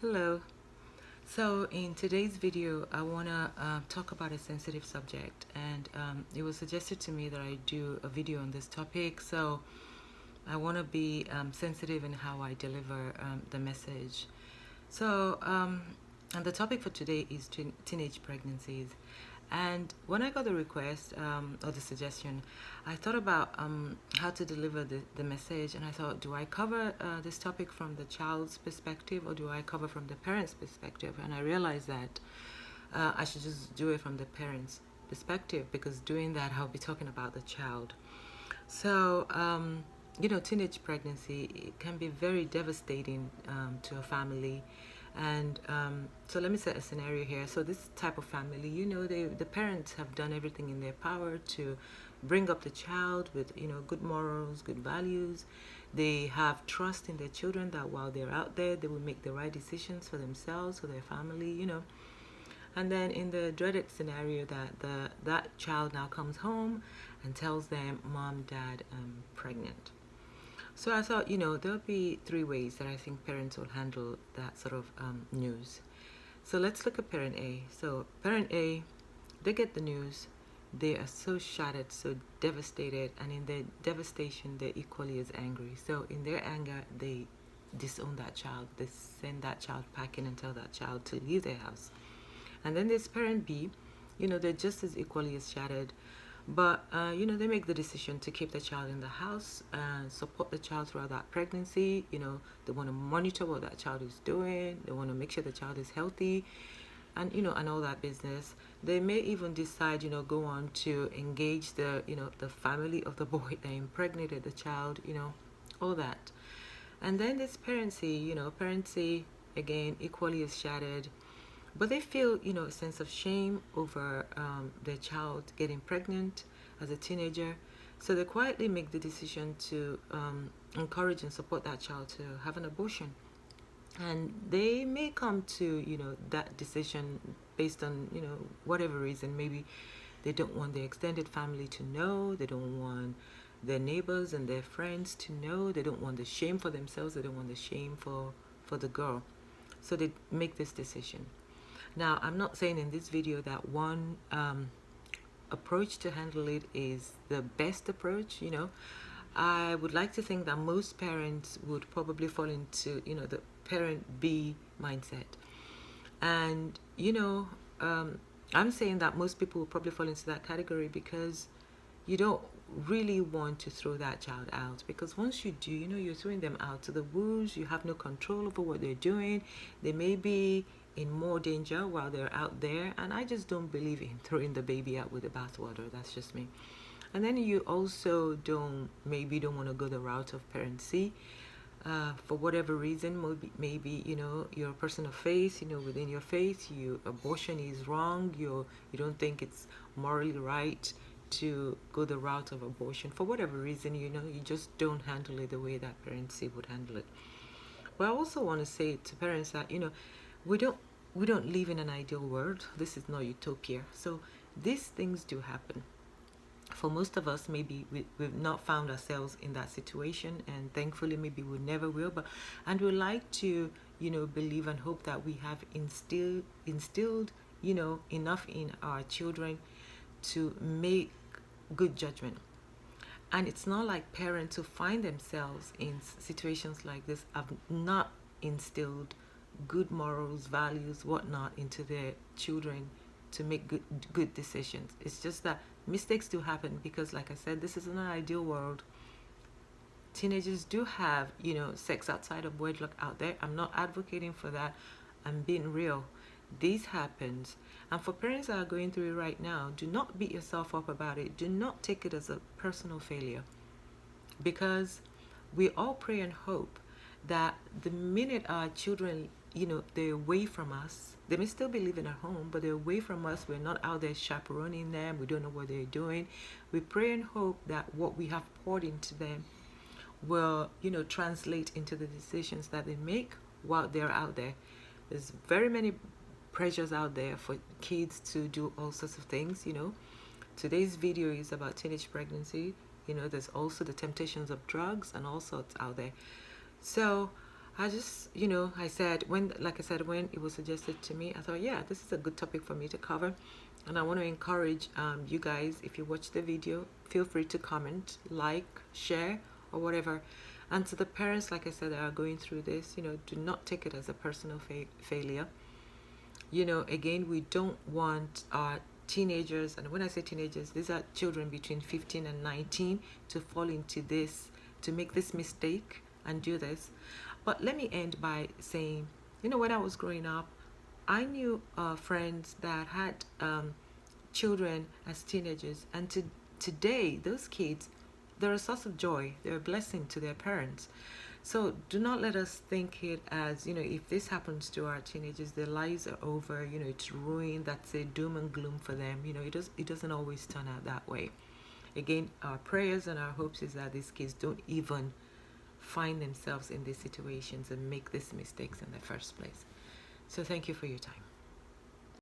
Hello. So in today's video, I want to talk about a sensitive subject, and it was suggested to me that I do a video on this topic. So I want to be sensitive in how I deliver the message. So, and the topic for today is teenage pregnancies. And when I got the request or the suggestion, I thought about how to deliver the message. And I thought, do I cover this topic from the child's perspective or do I cover from the parent's perspective? And I realized that I should just do it from the parent's perspective, because doing that, I'll be talking about the child. So, teenage pregnancy, it can be very devastating to a family. And so let me set a scenario here. So this type of family, the parents have done everything in their power to bring up the child with, good morals, good values. They have trust in their children that while they're out there, they will make the right decisions for themselves, for their family. And then in the dreaded scenario that child now comes home and tells them, Mom, Dad, I'm pregnant. So I thought, there'll be three ways that I think parents will handle that sort of news. So let's look at parent A. So parent A, they get the news. They are so shattered, so devastated, and in their devastation, they're equally as angry. So in their anger, they disown that child. They send that child packing and tell that child to leave their house. And then there's parent B, they're just as equally as shattered. But, they make the decision to keep the child in the house and support the child throughout that pregnancy. They want to monitor what that child is doing. They want to make sure the child is healthy and, and all that business. They may even decide, go on to engage the family of the boy that impregnated the child, all that. And then this parent C, again, equally as shattered, but they feel a sense of shame over their child getting pregnant as a teenager, so they quietly make the decision to encourage and support that child to have an abortion. And they may come to that decision based on whatever reason. Maybe they don't want their extended family to know, they don't want their neighbors and their friends to know, they don't want the shame for themselves, they don't want the shame for the girl, so they make this decision. Now, I'm not saying in this video that one approach to handle it is the best approach. I would like to think that most parents would probably fall into, the parent B mindset. And, I'm saying that most people will probably fall into that category because you don't really want to throw that child out, because once you do, you're throwing them out to the wolves. You have no control over what they're doing. They may be in more danger while they're out there, and I just don't believe in throwing the baby out with the bathwater. That's just me. And then you also don't want to go the route of parent C. For whatever reason, maybe you're a person of faith. Within your faith, abortion is wrong. You don't think it's morally right to go the route of abortion. For whatever reason, you just don't handle it the way that parent C would handle it. But I also want to say to parents that we don't live in an ideal world. This is not utopia. So these things do happen. For most of us, maybe we've not found ourselves in that situation, and thankfully maybe we never will. And we like to believe and hope that we have instilled enough in our children to make good judgment. And it's not like parents who find themselves in situations like this have not instilled good morals, values, whatnot into their children to make good decisions. It's just that mistakes do happen because, like I said, this is an ideal world. Teenagers do have, sex outside of wedlock out there. I'm not advocating for that. I'm being real. This happens. And for parents that are going through it right now, do not beat yourself up about it. Do not take it as a personal failure, because we all pray and hope that the minute our children, they're away from us, they may still be living at home, but they're away from us. We're not out there chaperoning them. We don't know what they're doing. We pray and hope that what we have poured into them will, translate into the decisions that they make while they're out there. There's very many pressures out there for kids to do all sorts of things. Today's video is about teenage pregnancy. There's also the temptations of drugs and all sorts out there. So I just, I said, like I said, when it was suggested to me, I thought, yeah, this is a good topic for me to cover. And I want to encourage you guys, if you watch the video, feel free to comment, like, share, or whatever. And to the parents, like I said, that are going through this, do not take it as a personal failure. Again, we don't want our teenagers, and when I say teenagers, these are children between 15 and 19, to fall into this, to make this mistake and do this. But let me end by saying, when I was growing up, I knew friends that had children as teenagers, and today those kids, they're a source of joy, they're a blessing to their parents. So do not let us think it as, if this happens to our teenagers, their lives are over, it's ruined, that's a doom and gloom for them. It doesn't always turn out that way. Again, our prayers and our hopes is that these kids don't even find themselves in these situations and make these mistakes in the first place. So thank you for your time.